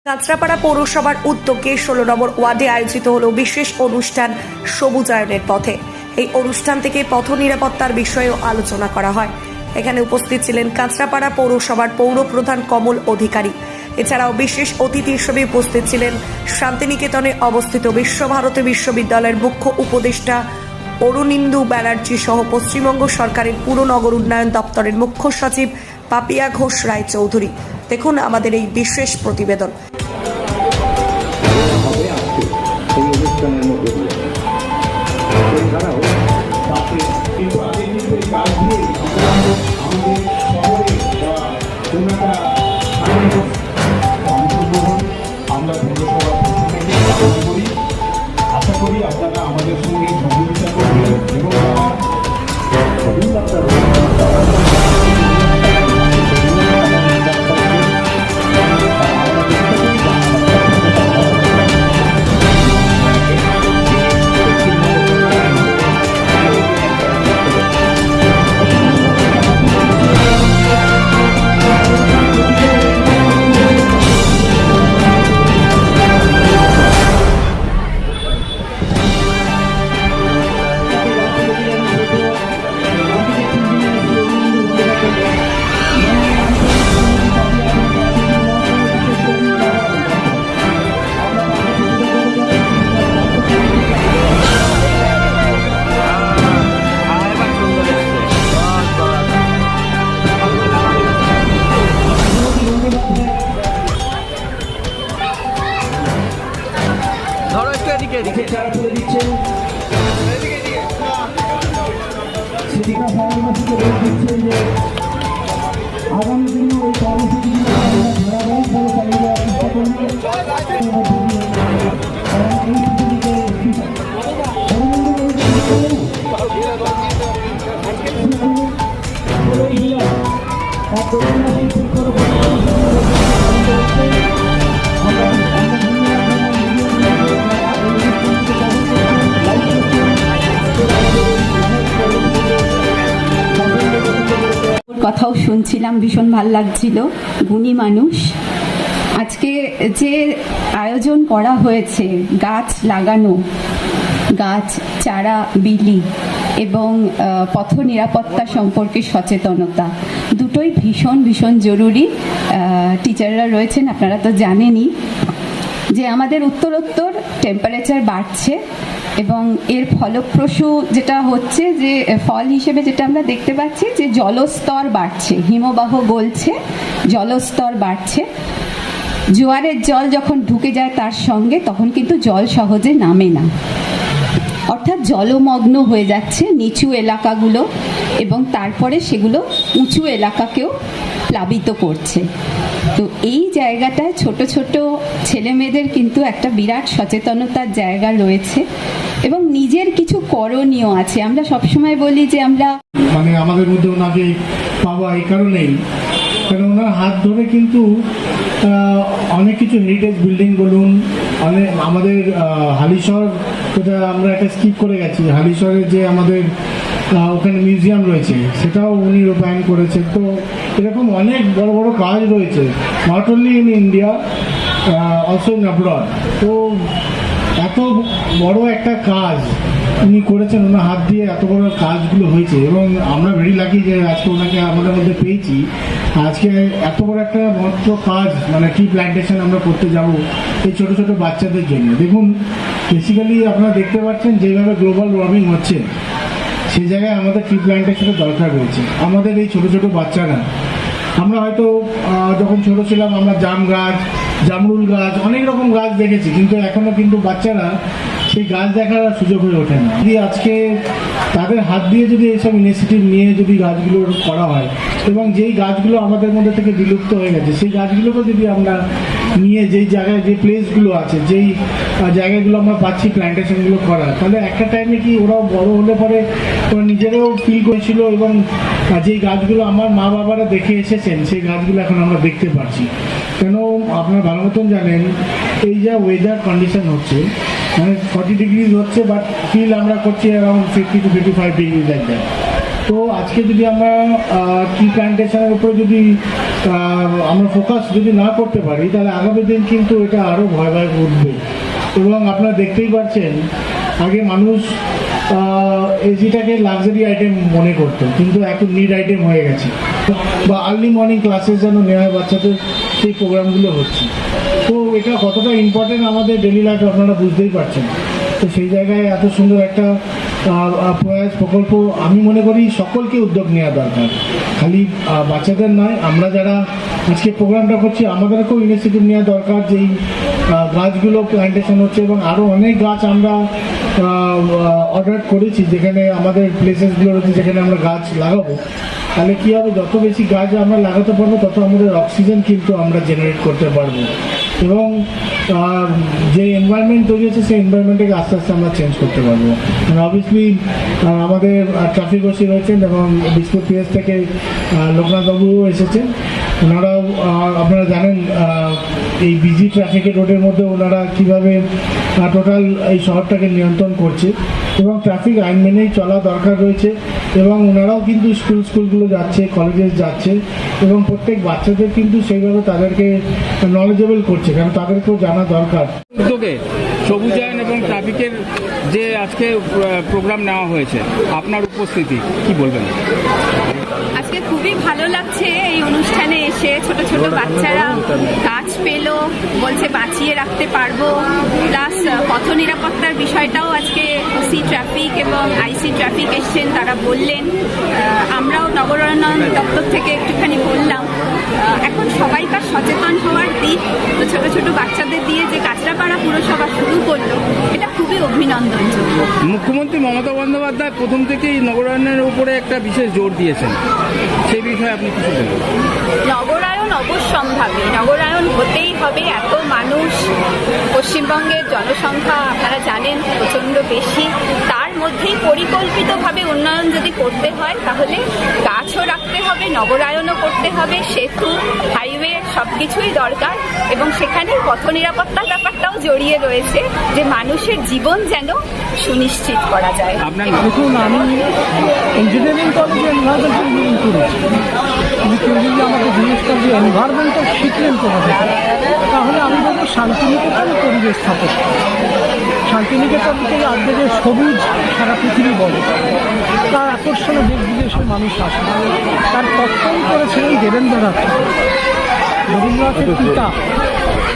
কাঁচরাপাড়া পৌরসভার উদ্যোগে 16 নম্বর ওয়ার্ডে আয়োজিত হলো বিশেষ অনুষ্ঠান সবুজায়নের পথে। এই অনুষ্ঠান থেকে পথ নিরাপত্তার বিষয়েও আলোচনা করা হয়। এখানে উপস্থিত ছিলেন কাঁচরাপাড়া পৌরসভার পৌর প্রধান কমল অধিকারী। এছাড়াও বিশেষ অতিথি হিসেবে উপস্থিত ছিলেন শান্তিনিকেতনে অবস্থিত বিশ্বভারতী বিশ্ববিদ্যালয়ের মুখ্য উপদেষ্টা অরুণিন্দু ব্যানার্জি সহ পশ্চিমবঙ্গ সরকারের পুর নগর উন্নয়ন দপ্তরের মুখ্য সচিব পাপিয়া ঘোষ রায় চৌধুরী। দেখুন আমাদের এই বিশেষ প্রতিবেদন। আমরা পৌরসভা আশা করি আপনারা আমাদের সঙ্গে সহযোগিতা করবেন এবং আগামী দিনে ওই কর্মসূচিগুলো ধারাবাহিকভাবে চালিয়ে যাওয়ার চেষ্টা কথাও শুনছিলাম, ভীষণ ভাল লাগছিল। গুণী মানুষ। আজকে যে আয়োজন করা হয়েছে, গাছ লাগানো, গাছ চারা বিলি এবং পথ নিরাপত্তা সম্পর্কে সচেতনতা, দুটোই ভীষণ ভীষণ জরুরি। টিচাররা রয়েছেন, আপনারা তো জানেনই যে আমাদের উত্তরোত্তর টেম্পারেচার বাড়ছে এবং এর ফলপ্রসূ যেটা হচ্ছে, যে ফল হিসেবে যেটা আমরা দেখতে পাচ্ছি, যে জলস্তর বাড়ছে, হিমবাহ গলছে, জলস্তর বাড়ছে। জোয়ারের জল যখন ঢুকে যায় তার সঙ্গে, তখন কিন্তু জল সহজে নামে না, অর্থাৎ জলমগ্ন হয়ে যাচ্ছে নিচু এলাকাগুলো এবং তারপরে সেগুলো উঁচু এলাকাকেও প্লাবিত করছে। তো এই জায়গাটায় ছোট ছোট ছেলে মেয়েদের কিন্তু একটা বিরাট সচেতনতার জায়গা রয়েছে এবং নিজের কিছু করণীয় আছে। আমরা সবসময় বলি যে আমরা আমাদের মধ্যে ওনাকে পাওয়া এই কারণেই, কারণ ওনার হাত ধরে কিন্তু অনেক কিছু হেরিটেজ বিল্ডিং বলুন, আমাদের হালিশহর, যেটা আমরা একটা স্কিপ করে গেছি, হালিশহরের যে আমাদের ওখানে মিউজিয়াম রয়েছে সেটাও উনি রূপায়ণ করেছেন। তো এরকম অনেক বড় বড় কাজ রয়েছে, not only in India, also in abroad. তো এত বড় একটা কাজ উনি করেছেন, ওনার হাত দিয়ে এত বড় কাজগুলো হয়েছে এবং আমরা ভেরি লাকি যে আজকে ওনাকে আমাদের মধ্যে পেয়েছি। আজকে এত বড় একটা মাত্র কাজ, ট্রি প্ল্যান্টেশন আমরা করতে যাব এই ছোট ছোট বাচ্চাদের জন্য। দেখুন, বেসিক্যালি আপনারা দেখতে পাচ্ছেন যেভাবে গ্লোবাল ওয়ার্মিং হচ্ছে, সেই জায়গায় আমাদের ট্রি প্ল্যান্টেশনের দরকার রয়েছে। আমাদের এই ছোট ছোট বাচ্চারা, আমরা হয়তো যখন ছোট ছিলাম আমরা জাম গাছ, জামরুল গাছ, অনেক রকম গাছ দেখেছি, কিন্তু এখনো কিন্তু বাচ্চারা সেই গাছ দেখার সুযোগ হয়ে ওঠে না। যদি আজকে তাদের হাত দিয়ে যদি এইসব ইনিশিয়েটিভ নিয়ে যদি গাছগুলো করা হয় এবং যেই গাছগুলো আমাদের মধ্যে থেকে বিলুপ্ত হয়ে গেছে সেই গাছগুলোকে যদি আমরা নিয়ে যেই জায়গায়, যে প্লেসগুলো আছে, যেই জায়গাগুলো আমরা পাচ্ছি প্ল্যান্টেশনগুলো করা, তাহলে একটা টাইমে কি ওরাও বড় হলে পরে ওরা নিজেরাও ফিল করেছিল এবং যেই গাছগুলো আমার মা বাবারা দেখে এসেছেন সেই গাছগুলো এখন আমরা দেখতে পাচ্ছি। কেন আপনারা ভালো মতন জানেন, এই যা ওয়েদার কন্ডিশন হচ্ছে, 40 ডিগ্রিজ হচ্ছে, বাট ফিল আমরা করছি around 50 to 55 degree like that. তো আজকে যদি আমরা ট্রি প্ল্যান্টেশনের উপরে যদি আমরা ফোকাস যদি না করতে পারি, তাহলে আগামী দিন কিন্তু এটা আরও ভয় ভয় উঠবে। এবং আপনারা দেখতেই পাচ্ছেন, আগে মানুষ এসিটাকে লাক্সারি আইটেম মনে করতো, কিন্তু এখন নিড আইটেম হয়ে গেছে। বা আর্লি মর্নিং ক্লাসেস যেন নেওয়া হয় বাচ্চাদের, সেই প্রোগ্রামগুলো হচ্ছে। তো এটা কতটা ইম্পর্টেন্ট আমাদের ডেলি লাইফে আপনারা বুঝতেই পারছেন। তো সেই জায়গায় এত সুন্দর একটা প্রয়াস প্রকল্প, আমি মনে করি সকলকে উদ্যোগ নেওয়া দরকার, খালি বাচ্চাদের নয়। আমরা যারা আজকে প্রোগ্রামটা করছি, আমাদেরকেও ইনিশিয়েটিভ নেওয়া দরকার, যেই গাছগুলো প্ল্যান্টেশন হচ্ছে। এবং আরও অনেক গাছ আমরা অর্ডার করেছি, যেখানে আমাদের প্লেসেসগুলো রয়েছে, যেখানে আমরা গাছ লাগাবো। তাহলে কী হবে, যত বেশি গাছ আমরা লাগাতে পারবো, তত আমাদের অক্সিজেন কিন্তু আমরা জেনারেট করতে পারবো। এবং যে এনভায়রনমেন্ট তৈরি হচ্ছে, সেই এনভায়রনমেন্টকে আস্তে আস্তে আমরা চেঞ্জ করতে পারবো। অবভিয়াসলি আমাদের ট্রাফিক ওসি রয়েছেন, এবং বিষ্ণু পিএস থেকে লোকনাথবাবুও এসেছেন। ওনারাও আপনারা জানেন এই বিজি ট্রাফিকের রোডের মধ্যে ওনারা কীভাবে টোটাল এই শহরটাকে নিয়ন্ত্রণ করছে, এবং ট্রাফিক আইন মেনেই চলা দরকার রয়েছে। এবং ওনারাও কিন্তু স্কুলগুলো যাচ্ছে, কলেজে যাচ্ছে, এবং প্রত্যেক বাচ্চাদের কিন্তু সেইভাবে তাদেরকে নলেজেবল করছে, কারণ তাদেরকেও জানা দরকার। উদ্যোগে সবুজায়ন এবং ট্রাফিকের যে আজকে প্রোগ্রাম নেওয়া হয়েছে, আপনার উপস্থিতি কি বলবেন? আজকে খুবই ভালো লাগছে এই অনুষ্ঠানে এসে। ছোট ছোট বাচ্চারা গাছ পেলো, বলছে বাঁচিয়ে রাখতে পারবো। প্লাস পথ নিরাপত্তার বিষয়টাও আজকে ওসি ট্রাফিক এবং আইসি ট্রাফিক এসছেন, তারা বললেন। আমরাও নগরায়ণ দপ্তর থেকে একটুখানি বললাম। এখন সবাইকার সচেতন হওয়ার দিক। তো ছোট ছোট বাচ্চাদের দিয়ে যে কাঁচরাপাড়া পুরসভা শুরু করলো, এটা খুবই অভিনন্দনযোগ্য। মুখ্যমন্ত্রী মমতা বন্দ্যোপাধ্যায় প্রথম থেকেই নগরায়ণের উপরে একটা বিশেষ জোর দিয়েছেন, সেই বিষয়ে আপনি কিছু বলবেন? নগরায়ণ অবশ্যম্ভাবী, নগরায়ণ হতেই হবে। এত মানুষ, পশ্চিমবঙ্গের জনসংখ্যা আপনারা জানেন প্রচণ্ড বেশি, তার মধ্যেই পরিকল্পিতভাবে উন্নয়ন যদি করতে হয়, তাহলে গাছও রাখতে হবে, নগরায়ণও করতে হবে, সেতু, হাইওয়ে সব কিছুই দরকার। এবং সেখানে পথ নিরাপত্তার ব্যাপারটাও জড়িয়ে রয়েছে, যে মানুষের জীবন যেন সুনিশ্চিত করা যায়। দেখুন, আমি ইঞ্জিনিয়ারিং কলেজে এনভায়রনমেন্টাল ইঞ্জিনিয়ারিং করেছি, কিন্তু কেউ যদি আমাকে জিজ্ঞেস করে যে এনভায়রনমেন্টাল শিখলেন কোথা থেকে, তাহলে আমি বলবো শান্তিনিকেতনে পরিবেশ স্থাপত্য। শান্তিনিকেতন থেকে আজকে যে সবুজ সারা পৃথিবী বলে, তার আকর্ষণে দেশ বিদেশের মানুষ আসে। তার প্রথম করেছিলেন দেবেন্দ্রনাথ ঠাকুর, রবীন্দ্রনাথের পিতা।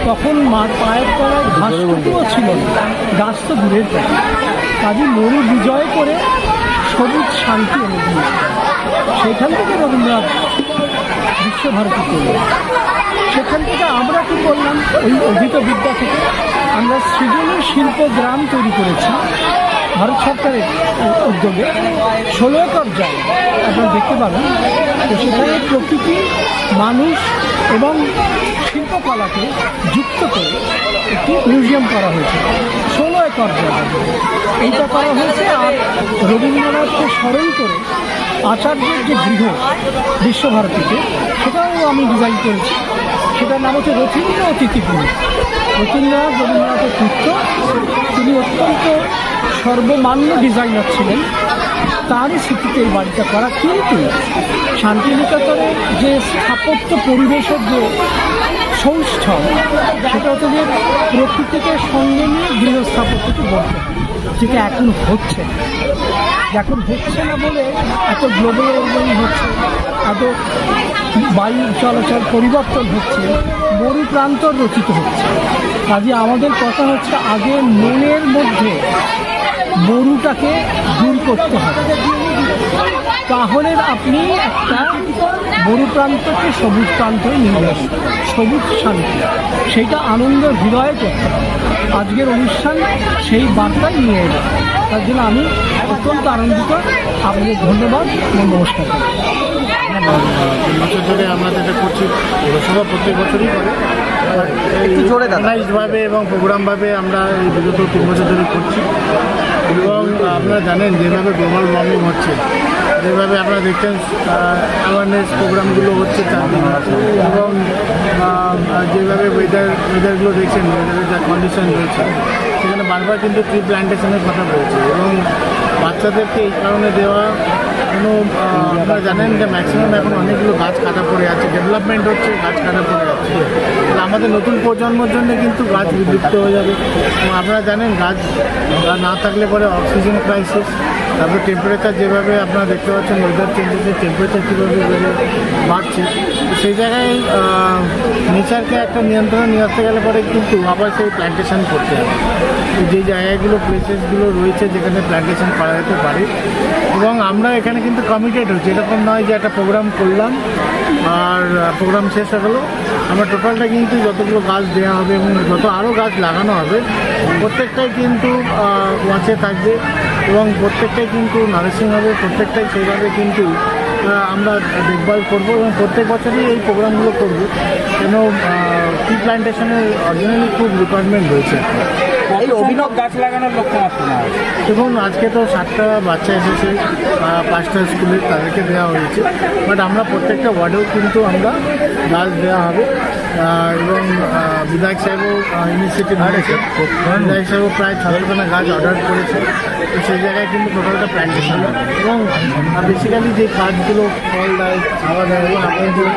তখন মার পায়ের তলায় ঘাসটুকুও ছিল না, গাছ তো দূরের কথা। কাজী মরু বিজয় করে সবুজ শান্তি এনে দিয়েছে। সেখান থেকে রবীন্দ্রনাথ বিশ্বভারতী করলেন। সেখান থেকে আমরা কী করলাম, ওই অর্জিত বিদ্যা থেকে আমরা সৃজনী শিল্প গ্রাম তৈরি করেছি ভারত সরকারের উদ্যোগে। 16 একর জায়গা আপনারা দেখতে পাবেন। তো সেখানে প্রকৃতি, মানুষ এবং শিল্পকলাকে যুক্ত করে একটি মিউজিয়াম করা হয়েছে 16 একর জায়গা। এইটা করা হয়েছে। আর রবীন্দ্রনাথকে স্মরণ করে আচার্যের যে গৃহ বিশ্বভারতীতে, সেটাও আমি ডিজাইন করেছি। সেটার নাম হচ্ছে রথীন্দ্র অতিথিপুরী। রথীন্দ্রনাথ রবীন্দ্রনাথের পুত্র, তিনি অত্যন্ত সর্বমান্য ডিজাইনার ছিলেন। তারই স্মৃতিতে এই বাড়িটা করা। কিন্তু শান্তিনিকেতনের যে স্থাপত্য পরিবেশের যে সৌষ্ঠব, সেটা হচ্ছে যে প্রকৃতিকে সঙ্গে নিয়ে গৃহ স্থাপত্যকে গড়তে হবে, যেটা এখন হচ্ছে না। এখন হচ্ছে না বলে এত গ্লোবাল ওয়ার্মিং হচ্ছে, এত বায়ু চলাচল পরিবর্তন হচ্ছে, মরু প্রান্তর রচিত হচ্ছে। কাজে আমাদের কথা হচ্ছে, আগে মনের মধ্যে মরুটাকে দূর করতে হবে, তাহলে আপনি একটা মরু প্রান্তকে সবুজ প্রান্তে নিয়ে আসবেন। সবুজ শান্তি, সেইটা আনন্দ হৃদয়ে করতে হবে। আজকের অনুষ্ঠান সেই বার্তাই নিয়ে এলো। তার জন্য আমি অত্যন্ত আনন্দিত। আপনাদের ধন্যবাদ এবং নমস্কার। 3 বছর ধরে আমরা যেটা করছি, পৌরসভা প্রত্যেক বছরই করে, অর্গানাইজডভাবে এবং প্রোগ্রামভাবে আমরা এই বিগত 3 বছর ধরে করছি। এবং আপনারা জানেন যেভাবে গ্লোবাল ওয়ার্মিং হচ্ছে, যেভাবে আপনারা দেখছেন অ্যাওয়ারনেস প্রোগ্রামগুলো হচ্ছে চারদিন, এবং যেভাবে ওয়েদারগুলো দেখছেন, ওয়েদারের যা কন্ডিশন রয়েছে সেখানে বারবার কিন্তু ট্রি প্ল্যান্টেশনের কথা বলছে, এবং বাচ্চাদেরকে এই কারণে দেওয়া কোনো আপনারা জানেন যে ম্যাক্সিমাম এখন অনেকগুলো গাছ কাটা পড়ে আছে, ডেভেলপমেন্ট হচ্ছে, গাছ কাটা পড়ে যাচ্ছে। আমাদের নতুন প্রজন্মের জন্য কিন্তু গাছ বিলুপ্ত হয়ে যাবে, এবং আপনারা জানেন গাছ না থাকলে পরে অক্সিজেন ক্রাইসিস, তারপরে টেম্পারেচার যেভাবে আপনারা দেখতে পাচ্ছেন ওয়েদার চেঞ্জেসের টেম্পারেচার কীভাবে বাড়ছে, তো সেই জায়গায় নেচারকে একটা নিয়ন্ত্রণে নিয়ে আসতে গেলে পরে কিন্তু আবার সেই প্ল্যান্টেশন করতে হবে। তো যে জায়গাগুলো প্লেসেসগুলো রয়েছে যেখানে প্ল্যান্টেশন করা যেতে পারে, এবং আমরা এখানে কিন্তু কমিটেড হচ্ছি, এরকম নয় যে একটা প্রোগ্রাম করলাম আর প্রোগ্রাম শেষ হয়ে গেলো। আমরা টোটালটা কিন্তু যতগুলো গাছ দেওয়া হবে এবং যত আরও গাছ লাগানো হবে প্রত্যেকটাই কিন্তু ওয়াচে থাকবে, এবং প্রত্যেকটাই কিন্তু নার্সিং হবে, প্রত্যেকটাই সেইভাবে কিন্তু আমরা দেখভাল করবো, এবং প্রত্যেক বছরই এই প্রোগ্রামগুলো করব, কেন ট্রি প্ল্যান্টেশনের অরিজিনালি খুব রিকোয়ারমেন্ট রয়েছে। এই অভিনব গাছ লাগানোর লক্ষ্যমাত্রা না দেখুন আজকে তো 7টা বাচ্চা এসেছে 5টা স্কুলে, তাদেরকে দেওয়া হয়েছে, বাট আমরা প্রত্যেকটা ওয়ার্ডেও কিন্তু আমরা গাছ দেওয়া হবে, এবং বিধায়ক সাহেবও ইনিশিয়েটিভ নিয়েছে, বিধায়ক সাহেবও প্রায় 6খানা গাছ অর্ডার করেছে, তো সেই জায়গায় কিন্তু টোটালটা প্ল্যান্টেশন হবে, এবং বেসিক্যালি যে গাছগুলো ফল দেয়, ছাওয়া দেয়, এবং আপনাদের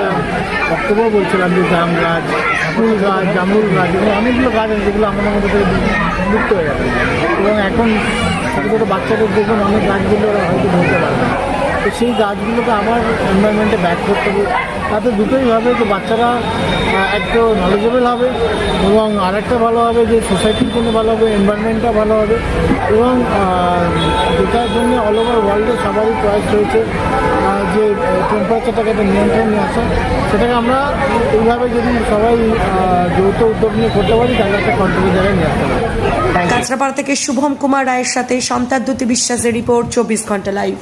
বক্তব্য বলছিলাম যে জাম গাছ, ফুল গাছ, জামরুল গাছ, এবং অনেকগুলো গাছ আছে যেগুলো আমাদের মধ্যে থেকে মুক্ত হয়ে যাবে, এবং এখন ছোটো ছোটো বাচ্চাদের দেখুন অনেক গাছগুলো ওরা হয়তো ধরতে পারবে না, তো সেই গাছগুলোকে আবার এনভায়রনমেন্টে ব্যাক করতে হবে। তাতে দুটোই হবে যে বাচ্চারা একটু নলেজেবল হবে, এবং আরেকটা ভালো হবে যে সোসাইটির জন্য ভালো হবে, এনভায়রনমেন্টটা ভালো হবে, এবং যেটার জন্য অল ওভার ওয়ার্ল্ডে সবারই প্রয়াস রয়েছে যে টেম্পারেচারটাকে একটা নিয়ন্ত্রণ নিয়ে আসা, সেটাকে আমরা এইভাবে যদি সবাই যৌথ উদ্যোগ নিয়ে করতে পারি তাহলে একটা কন্ট্রোলের জায়গায় নিয়ে আসতে পারি। কাঁচরাপাড়া থেকে শুভম কুমার রায়ের সাথে সন্তান দ্যুতি বিশ্বাসের রিপোর্ট, 24 ঘন্টা লাইভ।